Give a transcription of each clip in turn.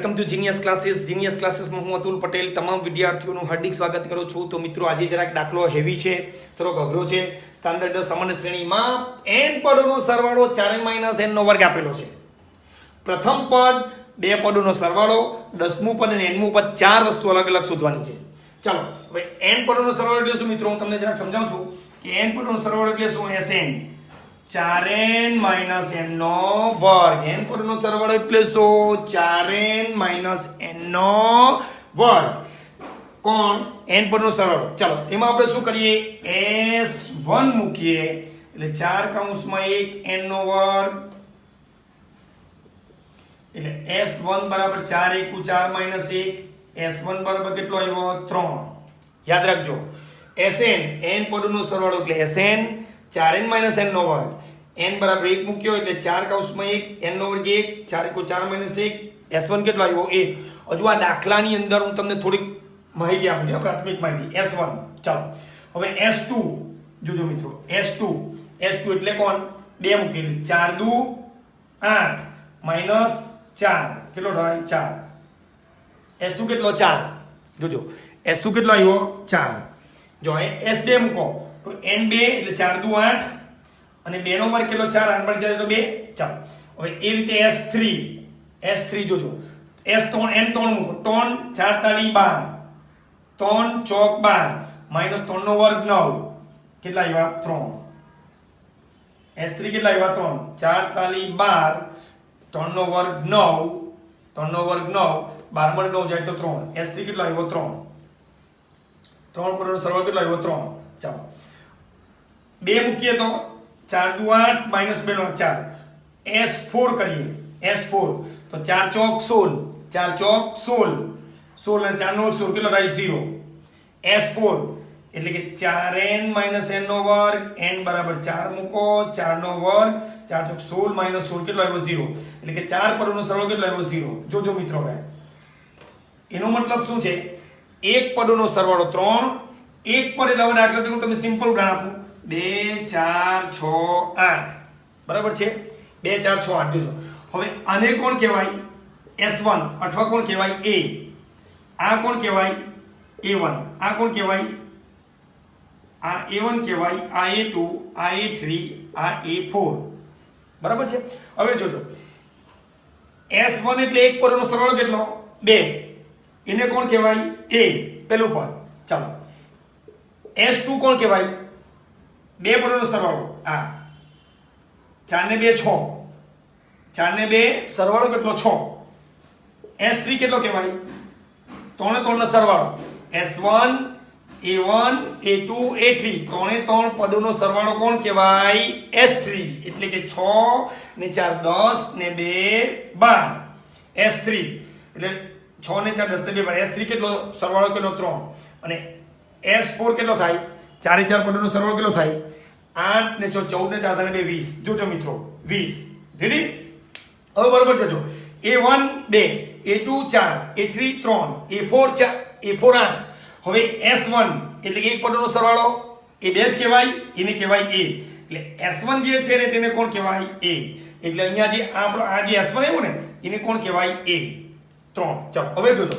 Welcome to genius ક્લાસીસમાં હું અતુલ પટેલ તમામ વિદ્યાર્થીઓનું હાર્દિક સ્વાગત કરું છું. તો મિત્રો આજે જરાક દાખલો હેવી છે, થોડોક અઘરો છે. સ્ટાન્ડર્ડ સામાન્ય શ્રેણીમાં n પદોનો સરવાળો 4n - n નો વર્ગ આપેલો છે. પ્રથમ પદ, બે પદોનો સરવાળો, 10મું પદ અને 9મું પદ, ચાર વસ્તુ અલગ અલગ શોધવાની છે. ચાલો હવે n પદોનો સરવાળો એટલે શું મિત્રો? હું તમને જરાક સમજાવું છું કે n પદોનો સરવાળો એટલે શું? Sn 4n - n નો વર્ગ. n પદોનો સરવાળો એટલે શું? 4n - n નો વર્ગ. કોણ? n પદોનો સરવાળો. ચાલો એમાં આપણે શું કરીએ? s1 મૂકીએ એટલે 4 કૌંસમાં 1 n નો વર્ગ એટલે s1 બરાબર 4 * 1 = 4 - 1. s1 બરાબર કેટલો આવ્યો? 3. યાદ રાખજો Sn n પદોનો સરવાળો એટલે Sn 4n - n નો વર્ગ. n બરાબર 1 મૂક્યો એટલે 4 કૌંસમાં 1 n નો વર્ગ 1 4 * 1 = 4 - 1. s1 કેટલો આવ્યો? 1. હજુ આ દાખલાની અંદર હું તમને થોડીક માહિતી આપું છું, પ્રાથમિક માહિતી. s1. ચાલો હવે s2 જોજો મિત્રો. s2 એટલે કોણ? 2 મૂકી એટલે 4 × 2 = 8 -4 કેટલો થાય? 4. s2 કેટલો? 4. જોજો s2 કેટલો આવ્યો? 4. જો s2 મૂકો તો n2 એટલે 4 × 2 = 8 અને 2 નો વર્ગ કેટલો? 4. 8 માંથી જાય તો 2. ચાલો હવે એ રીતે s3 જોજો. s3 n3 મૂકો. 3 4 તાલી 12 3 ચોક 12 -3 નો વર્ગ 9 કેટલા આવ્યા? 3. s3 કેટલા આવ્યા? 3. 4 તાલી 12 3 નો વર્ગ 9 3 નો વર્ગ 9 12 માં 9 જાય તો 3. s3 કેટલો આવ્યો? 3. 3 પદોનો સરવાળો કેટલો આવ્યો? 3. ચાલો 2 મૂકીએ તો 4 × 2 = 8 -2 નો 4. s4 કરીએ. s4 તો 4 ચોક 16 4 ચોક 16 16 અને 4 નો વર્ગ 16 કેટલો થાય? 0. s4 એટલે કે 4n - n નો વર્ગ. n બરાબર 4 મૂકો 4 નો વર્ગ 4 ચોક 16 - 16 કેટલો આવ્યો? 0. એટલે કે 4 પદોનો સરવાળો કેટલો આવ્યો? 0. જોજો મિત્રો હવે એનો મતલબ શું છે? એક પદોનો સરવાળો 3. એક પદ એટલે હવે દાખલા તરીકે હું તમને સિમ્પલ ઉદાહરણ આપું. 2 4 6 8 બરાબર છે? 2 4 6 8 જોજો. હવે આને કોણ કહેવાય? s1 અથવા કોણ કહેવાય? a. આ કોણ કહેવાય? a1. આ કોણ કહેવાય? આ a1 કહેવાય. આ a2 આ a3 આ a4 બરાબર છે? હવે જોજો s1 એટલે એક પદોનો સરવાળો કેટલો? 2. એને કોણ કહેવાય? a પેલું પદ. ચાલો s2 કોણ કહેવાય? બે પદોનો સરવાળો. આ 4 ને 2 6 4 ને 2 સરવાળો કેટલો? 6. s3 કેટલો કહેવાય? 3 ને 3 નો સરવાળો. s1 a1 a2 a3 3 ને 3 પદોનો સરવાળો કોણ કહેવાય? s3 એટલે કે 6 ને 4 10 ને 2 12. s3 એટલે 6 ને 4 10 ને 2 12. s3 કેટલો સરવાળો? કેટલો? 3. અને s4 કેટલો થાય? 4 4 પદોનો સરવાળો કેટલો થાય? 8 ને 6 14 ને 4 ને 2 20. જોજો મિત્રો 20. રેડી? હવે બરોબર જોજો. a1 2 a2 4 a3 3 a4 4 a4 8. હવે s1 એટલે એક પદોનો સરવાળો એ 2 જ કહેવાય. એને કહેવાય a. એટલે s1 જે છે ને તેને કોણ કહેવાય? a. એટલે અહીંયા જે આપણો આ જે s1 આવ્યું ને એને કોણ કહેવાય? a. 3. ચાલો હવે જોજો.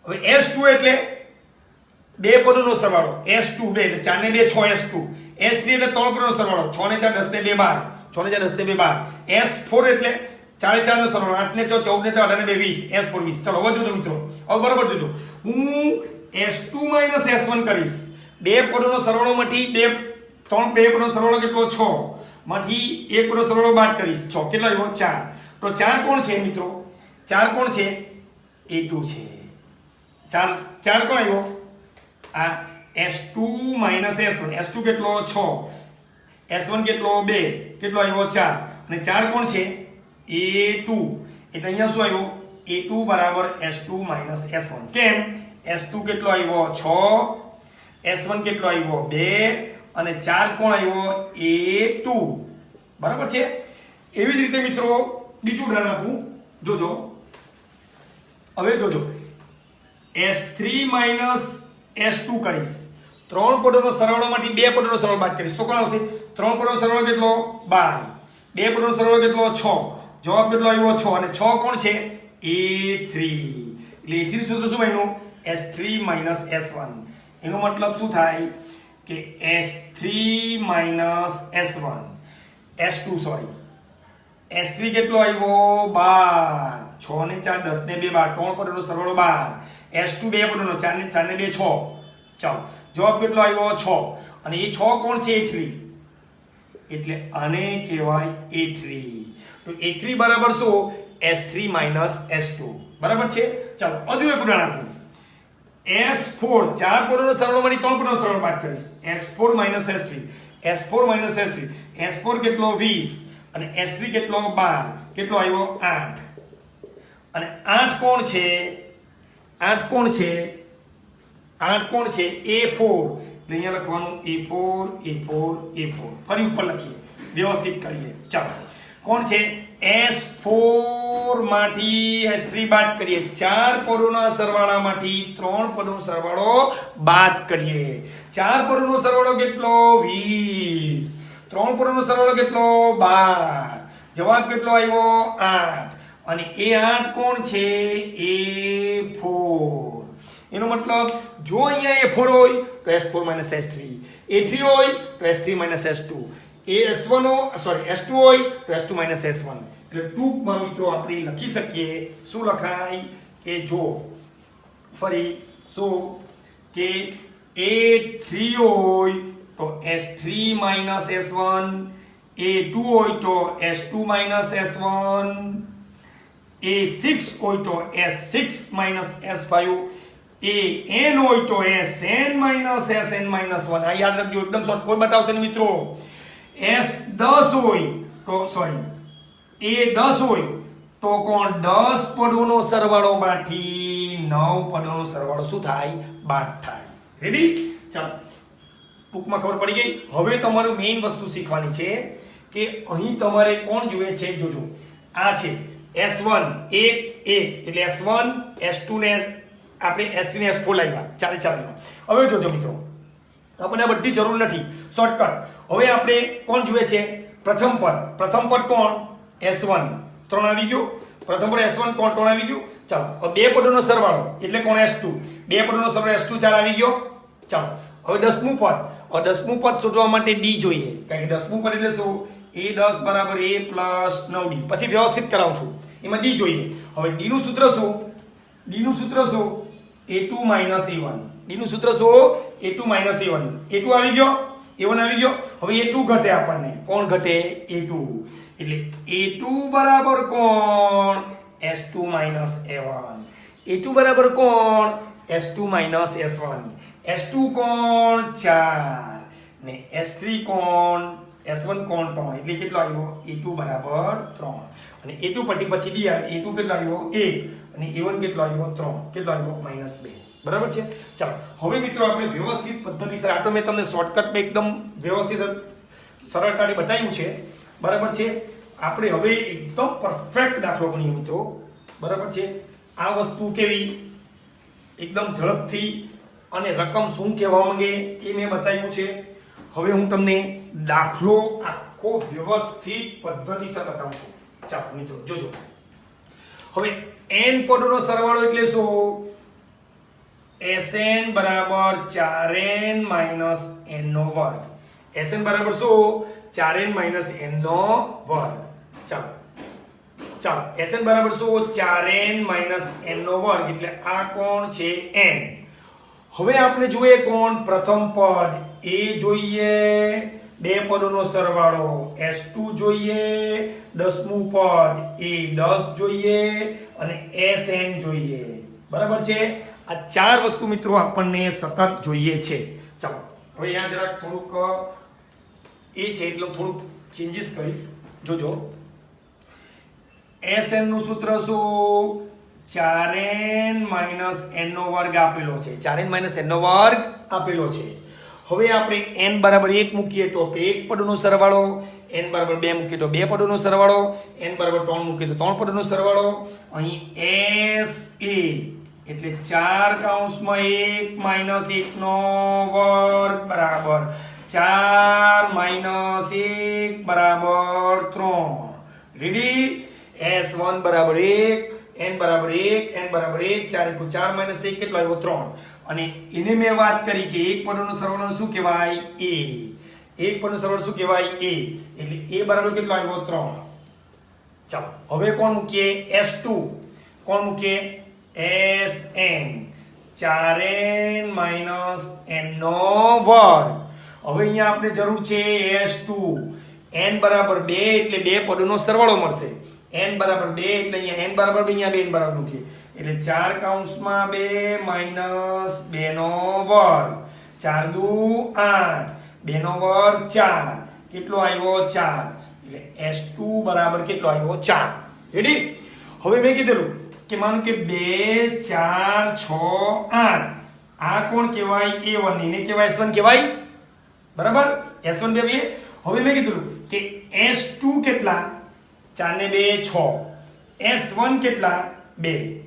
હવે s2 એટલે બે પદોનો સરવાળો. s2 2 એટલે 4 ને 2 6 s2. s3 એટલે 3 પદોનો સરવાળો. 6 ને 4 10 ને 2 12 6 ને 4 10 ને 2 12. s4 એટલે 4 4 નો સરવાળો. 8 ને 6 14 ને 4 18 ને 2 20. s4 20. ચાલો હવે જોજો મિત્રો. હવે બરાબર જોજો. હું s2 - s1 કરીશ. બે પદોનો સરવાળો માંથી બે પદોનો સરવાળો કેટલો? 6 માંથી એક પદોનો સરવાળો બાદ કરીશ. 6 કેટલો આવ્યો? 4. તો 4 કોણ છે મિત્રો? 4 કોણ છે? a2 છે. 4 કોણ આવ્યો? આ s2 - s1. s2 કેટલો? 6. s1 કેટલો? 2 કેટલો આવ્યો? 4. અને 4 કોણ છે? a2. એટલે અહીંયા શું આવ્યો? a2 બરાબર s2 - s1. કેમ? s2 કેટલો આવ્યો? 6. s1 કેટલો આવ્યો? 2 અને 4 કોણ આવ્યો? a2 બરાબર છે? એવી જ રીતે મિત્રો બીજું ઉદાહરણ આપું. જોજો હવે જોજો s3 - s2 કરીશ. 3 પદોનો સરવાળોમાંથી 2 પદોનો સરવાળો બાદ કરીશ તો કોણ આવશે? 3 પદોનો સરવાળો કેટલો? 12. 2 પદોનો સરવાળો કેટલો? 6. જવાબ કેટલો આવ્યો? 6. અને 6 કોણ છે? a3 એટલે a3 સૂત્ર શું બન્યું s3 - s1 એનો મતલબ શું થાય કે s3 - s1 s2 sorry s3 કેટલો આવ્યો 12 6 ને 4 10 ને 2 12 ત્રણ પદોનો સરવાળો 12 s2 બે પદોનો 4 ને 4 ને 2 6 ચાલો જવાબ કેટલો આવ્યો 6 અને એ 6 કોણ છે a3 એટલે આને કહેવાય a3 તો a3 બરાબર શું s3 - s2 બરાબર છે ચાલો હજુ એક ઉદાહરણ આપું s4 ચાર પદોનો સરવાળોમાંથી ત્રણ પદોનો સરવાળો બાદ કરીશ s4 - s3 s4 - s3 s4 કેટલો 20 અને s3 કેટલો 12 કેટલો આવ્યો 8 અને 8 કોણ છે 8 કોણ છે 8 કોણ છે a4 એટલે અહીંયા લખવાનું a4 a4 a4 ફરી ઉપર લખીએ વ્યવસ્થિત કરીએ ચાલો કોણ છે s4 માંથી s3 બાદ કરીએ ચાર પદોના સરવાળામાંથી ત્રણ પદોનો સરવાળો બાદ કરીએ ચાર પદોનો સરવાળો કેટલો 20 ત્રણ પદોનો સરવાળો કેટલો 12 જવાબ કેટલો આવ્યો 8 અને એ 8 કોણ છે a4 એનો મતલબ જો અહીંયા a4 હોય તો s4 - s3 a3 હોય તો s3 - s2 s1 s2 હોય તો s2 - s1 એટલે ટૂંકમાં મિત્રો આપણે લખી શકીએ શું લખાય કે જો ફરી શું કે a3 હોય તો s3 - s1 a2 હોય તો s2 - s1 a6 હોય તો s6 - s5 an હોય તો sn - sn - 1 આ યાદ રાખજો એકદમ શોર્ટ કોઈ બતાવશે ને મિત્રો s10 હોય તો સોરી a10 હોય તો કોણ 10 પદોનો સરવાળો માંથી 9 પદોનો સરવાળો શું થાય બાદ થાય રેડી ચાલો ટૂંકમાં ખબર પડી ગઈ હવે તમારું મેઇન વસ્તુ શીખવાની છે કે અહીં તમારે કોણ જોઈએ છે જોજો આ છે s1 એટલે s1 s2 ને આપણે s3 ને s4 લાવ્યા ચારે ચારે હવે જોજો મિત્રો આપણને બધી જરૂર નથી શોર્ટકટ હવે આપણે કોણ જોઈએ છે પ્રથમ પદ કોણ s1 ત્રણ આવી ગયો પ્રથમ પદ s1 કોણ ત્રણ આવી ગયું ચાલો હવે બે પદોનો સરવાળો એટલે કોણ s2 બે પદોનો સરવાળો s2 ચાર આવી ગયો ચાલો હવે દસમું પદ શોધવા માટે d જોઈએ કારણ કે દસમું પદ એટલે શું a10 બરાબર a પ્લસ 9d પછી વ્યવસ્થિત કરાવું છું એમાં d જોઈએ હવે d નું સૂત્ર શું a2 - a1 d નું સૂત્ર શું a2 - a1 a2 આવી ગયો a1 આવી ગયો હવે a2 ઘટે આપણને કોણ ઘટે a2 એટલે a2 બરાબર કોણ s2 - a1 a2 બરાબર કોણ s2 - s1 s2 કોણ 4 ને s3 કોણ s1 કોણ 3 એટલે કેટલો આવ્યો a2 બરાબર 3 અને a2 પછી d a2 કેટલો આવ્યો 1 અને a1 કેટલો આવ્યો 3 કેટલો આવ્યો -2 બરાબર છે ચાલો હવે મિત્રો આપણે વ્યવસ્થિત પદ્ધતિસર આ તો મેં તમને શોર્ટકટમાં એકદમ વ્યવસ્થિત સરળતાથી બતાવ્યું છે બરાબર છે આપણે હવે એકદમ પરફેક્ટ દાખલો ગણીએ મિત્રો બરાબર છે આ વસ્તુ કેવી એકદમ ઝડપથી અને રકમ શું કહેવા માંગે એ મેં બતાવ્યું છે હવે હું તમને દાખલો આખો વ્યવસ્થિત પદ્ધતિસર બતાવું છું ચાલો મિત્રો જોજો હવે n પદોનો સરવાળો એટલે શું sn બરાબર 4n - n નો વર્ગ sn બરાબર શું 4n - n નો વર્ગ ચાલો sn બરાબર શું 4n - n નો વર્ગ એટલે આ કોણ છે n હવે આપણે જોઈએ કોણ પ્રથમ પદ a જોઈએ બે પદોનો સરવાળો s2 જોઈએ દસમું પદ a10 જોઈએ અને sn જોઈએ બરાબર છે આ ચાર વસ્તુ મિત્રો આપણને સતત જોઈએ છે ચાલો હવે અહીંયા જરાક થોડુંક એ છે એટલે થોડુંક ચેન્જીસ કરીશ જોજો sn નું સૂત્ર શું 4n - n નો વર્ગ આપેલો છે 4n - n નો વર્ગ આપેલો છે હવે આપણે n બરાબર 1 મૂકીએ તો કે એક પદનો સરવાળો n બરાબર 2 મૂકીએ તો બે પદોનો સરવાળો n બરાબર 3 મૂકીએ તો ત્રણ પદોનો સરવાળો અહીં sa એટલે 4 કૌંસમાં 1 - 1 નો વર્ગ બરાબર 4 - 1 બરાબર 3 રેડી s1 બરાબર 1 n બરાબર 1 n બરાબર 1 4 * 4 - 1 કેટલો આવ્યો 3 અને એને મેં વાત કરી કે એક પદોનો સરવાળો શું કહેવાય a એક પદનો સરવાળો શું કહેવાય a એટલે a બરાબર કેટલો આવ્યો 3 ચાલો હવે કોણ મૂકીએ s2 કોણ મૂકીએ sn 4n - n નો વર્ગ હવે અહીંયા આપણે જરૂર છે s2 n બરાબર 2 એટલે બે પદોનો સરવાળો મળશે n બરાબર 2 એટલે અહીંયા n બરાબર 2 અહીંયા 2 n બરાબર મૂકીએ એટલે 4 કૌંસમાં 2 માઈનસ 2 નો વર્ગ 4 દુ 8 2 નો વર્ગ 4 કેટલો આવ્યો 4 એટલે s2 બરાબર કેટલો આવ્યો 4 રેડી હવે મેં કીધેલું કે માનો કે 2 4 6 8 આ કોણ કહેવાય a1 એને કહેવાય s1 કહેવાય બરાબર s1 બે હવે મેં કીધું કે s2 કેટલા 4 ને 2 6 s1 કેટલા 2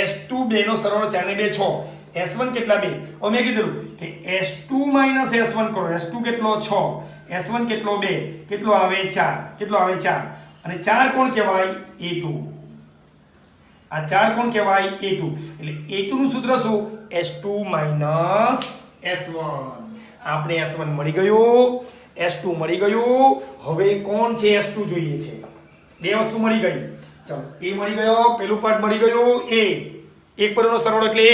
s2 2 નો સરવાળો 4 ને 2 6 s1 કેટલા 2 હવે મેં કીધું કે s2 - s1 કરો s2 કેટલો 6 s1 કેટલો 2 કેટલો આવે 4 કેટલો આવે 4 અને 4 કોણ કહેવાય a2 આ 4 કોણ કહેવાય a2 એટલે a2 નું સૂત્ર શું s2 - s1 આપણે s1 મળી ગયું s2 મળી ગયું હવે કોણ છે s2 જોઈએ છે બે વસ્તુ મળી ગઈ ચાલો a મળી ગયો પેલું પાર્ટ મળી ગયું a એક પદનો સરવાળો એટલે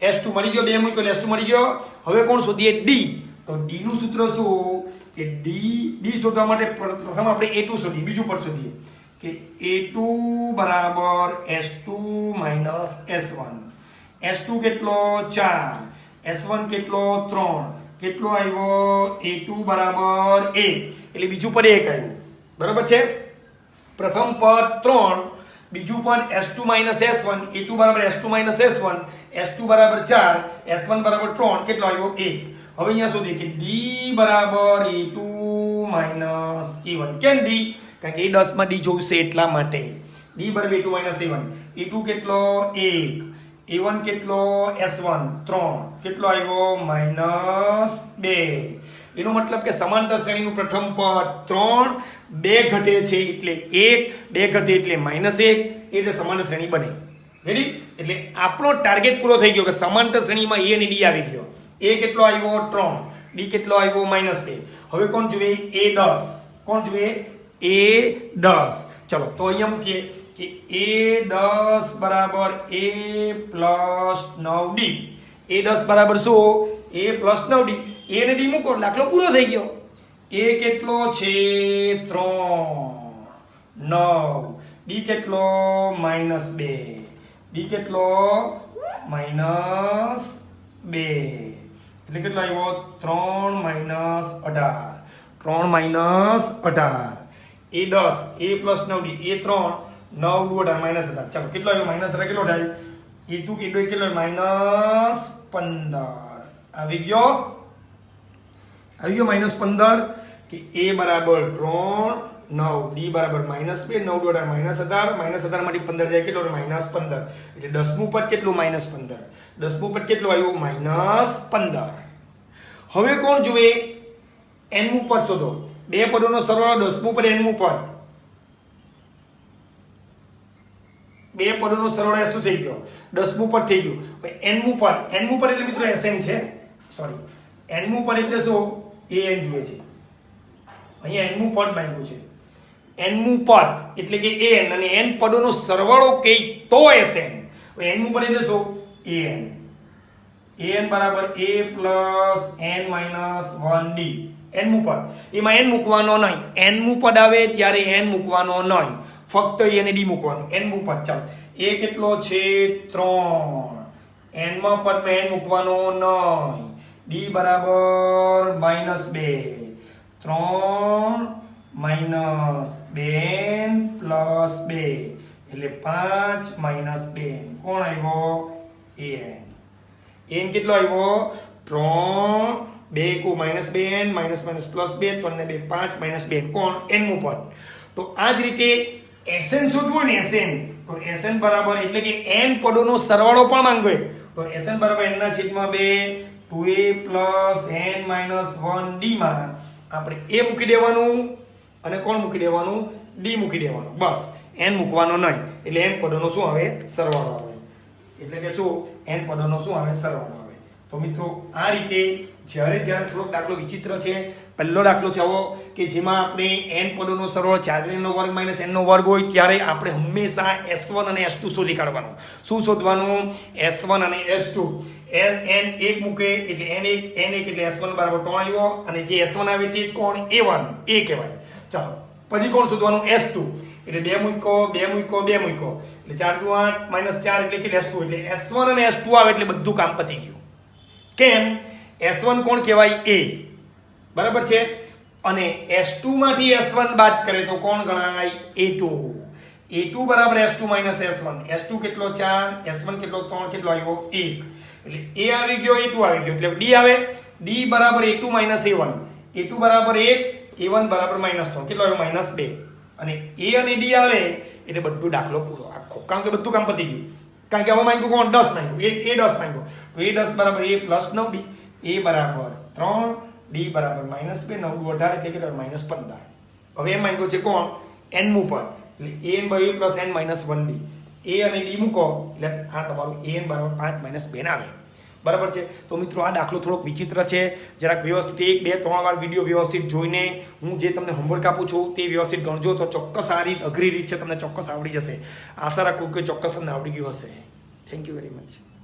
a s2 મળી ગયો બે મૂક્યો એટલે s2 મળી ગયો હવે કોણ શોધીએ d તો d નું સૂત્ર શું કે d શોધવા માટે પ્રથમ આપણે a2 શોધીએ બીજું પદ શોધીએ કે a2 બરાબર s2 - s1 s2 કેટલો 4 s1 કેટલો 3 કેટલો આવ્યો a2 બરાબર 1 એટલે બીજું પદ 1 આવ્યું બરાબર છે પ્રથમ પદ 3 બીજું પદ s2 - s1 a2 બરાબર s2 - s1 s2 બરાબર 4 s1 બરાબર 3 કેટલો આવ્યો 1 હવે અહીંયા શોધીએ કે d બરાબર a2 - a1 કેમ d કારણ કે એ 10 માં d જોઈશે એટલા માટે d બરાબર a2 - a1 a2 કેટલો 1 a1 કેટલો s1 3 કેટલો આવ્યો -2 એનો મતલબ કે સમાંતર શ્રેણીનું પ્રથમ પદ 3 2 ઘટે છે એટલે 1 2 ઘટે એટલે -1 એટલે સમાંતર શ્રેણી બને રેડી એટલે આપણો ટાર્ગેટ પૂરો થઈ ગયો કે સમાંતર શ્રેણીમાં a અને d આવી ગયો a કેટલો આવ્યો 3 d કેટલો આવ્યો -2 હવે કોણ જોઈએ a10 કોણ જોઈએ a10 ચલો તો અહીંયા મૂકીએ કે a10 બરાબર a પ્લસ 9d a10 બરાબર શું a પ્લસ 9d a ને d મૂકો દાખલો પૂરો થઈ ગયો a કેટલો છે 3 9 d કેટલો -2 d કેટલો -2 એટલે કેટલો આવ્યો 3 - 18 3 - 18 a10 a plus 9d a3 9 દુ 18 -18 ચાલો કેટલો આવ્યો -18 કેટલો થાય a2 કેટલો -15 આવી ગયો -15 કે a બરાબર 3 9 d બરાબર -2 9 દુ 18 -18 -18 માંથી 15 જાય કેટલો -15 એટલે 10મું પદ કેટલું -15 10મું પદ કેટલું આવ્યું -15 હવે કોણ જોઈએ nમું પદ શોધો બે પદોનો સરવાળો 10મું પદ nમું પદ બે પદોનો સરવાળો શું થઈ ગયો 10મું પદ થઈ ગયું ભાઈ nમું પદ એટલે મિત્રો sn છે સોરી nમું પદ એટલે શું an જોઈએ છે અહીંયા nમું પદ માંગ્યું છે nમું પદ એટલે કે an અને n પદોનો સરવાળો કે તો sn nમું પદ એટલે શું an બરાબર a plus n minus 1d nમું પદ એમાં n મૂકવાનો નહીં nમું પદ આવે ત્યારે n મૂકવાનો નહીં ફક્ત a અને d મૂકવાનું nમું પદ ચાલો a કેટલો છે 3 n માં પદમાં n મૂકવાનો નહીં d બરાબર -2 3 -2n પ્લસ 2 એટલે 5 -2 કોણ આવ્યો an કેટલો આવ્યો 3 2 કો -2n પ્લસ 2 3 ને 2 5 -2 કોણ nમું પદ તો આ જ રીતે sn શોધવું ને sn તો sn બરાબર એટલે કે n પદોનો સરવાળો પણ માંગ્યો તો sn બરાબર n ના છેદમાં 2 2a plus n minus 1d માં આપણે a મૂકી દેવાનું અને કોણ મૂકી દેવાનું d મૂકી દેવાનું બસ n મૂકવાનો નહીં, એટલે n પદોનો શું આવે સરવાળો આવે, એટલે કે શું n પદોનો શું આવે સરવાળો આવે. તો મિત્રો આ રીતે જ્યારે થોડોક દાખલો વિચિત્ર છે. પહેલો દાખલો છે આવો કે જેમાં આપણે n પદોનો સરવાળો 4n નો વર્ગ માઇનસ n નો વર્ગ હોય ત્યારે આપણે હંમેશા s1 અને s2 શોધી કાઢવાનું. શું શોધવાનું? s1 અને s2. n 1 મૂકે એટલે n1 એટલે s1 બરાબર 3 આવ્યો, અને જે s1 આવે તે જ કોણ? a1 એ કહેવાય. ચાલો પછી કોણ શોધવાનું? s2 એટલે 2 મૂકો એટલે 4 દુ 8 માઇનસ 4 એટલે કે s2 એટલે s1 અને s2 આવે એટલે બધું કામ પતી ગયું. કેમ? s1 કોણ કહેવાય? a, બરાબર છે, અને s2 માંથી s1 બાદ કરે તો કોણ ગણાય? a2 બરાબર s2 માઇનસ s1. s2 કેટલો? 4, s1 કેટલો? 3, કેટલો આવ્યો? 1. એટલે a આવી ગયો, a2 આવી ગયો, એટલે d આવે. d બરાબર a2 માઇનસ a1. a2 બરાબર 1, a1 બરાબર માઇનસ 3, કેટલો આવ્યો? માઇનસ 2. અને a અને d આવે એટલે બધું દાખલો પૂરો આખો, કારણ કે બધું કામ પતી ગયું. કારણ કે હવે માંગ્યું કોણ? 10 માંગ્યું, a 10 માંગ્યો, તો a 10 બરાબર a પ્લસ 9d, a બરાબર 3, d બરાબર માઇનસ 2, 9 દુ 18 એટલે કેટલો? માઇનસ 15. હવે એમ માંગ્યો છે કોણ? n મૂકો એટલે an by a plus n minus 1d, a અને d મૂકો એટલે આ તમારું an બરાબર 5 માઇનસ 2 આવે, બરાબર છે. તો મિત્રો આ દાખલો થોડોક વિચિત્ર છે, જરાક વ્યવસ્થિત 1, 2, 3 વાર વિડીયો વ્યવસ્થિત જોઈને હું જે તમને હોમવર્ક આપું છું તે વ્યવસ્થિત ગણજો તો ચોક્કસ આ રીત, અઘરી રીત છે, તમને ચોક્કસ આવડી જશે. આશા રાખું કે ચોક્કસ તમને આવડી ગયું હશે. Thank you very much.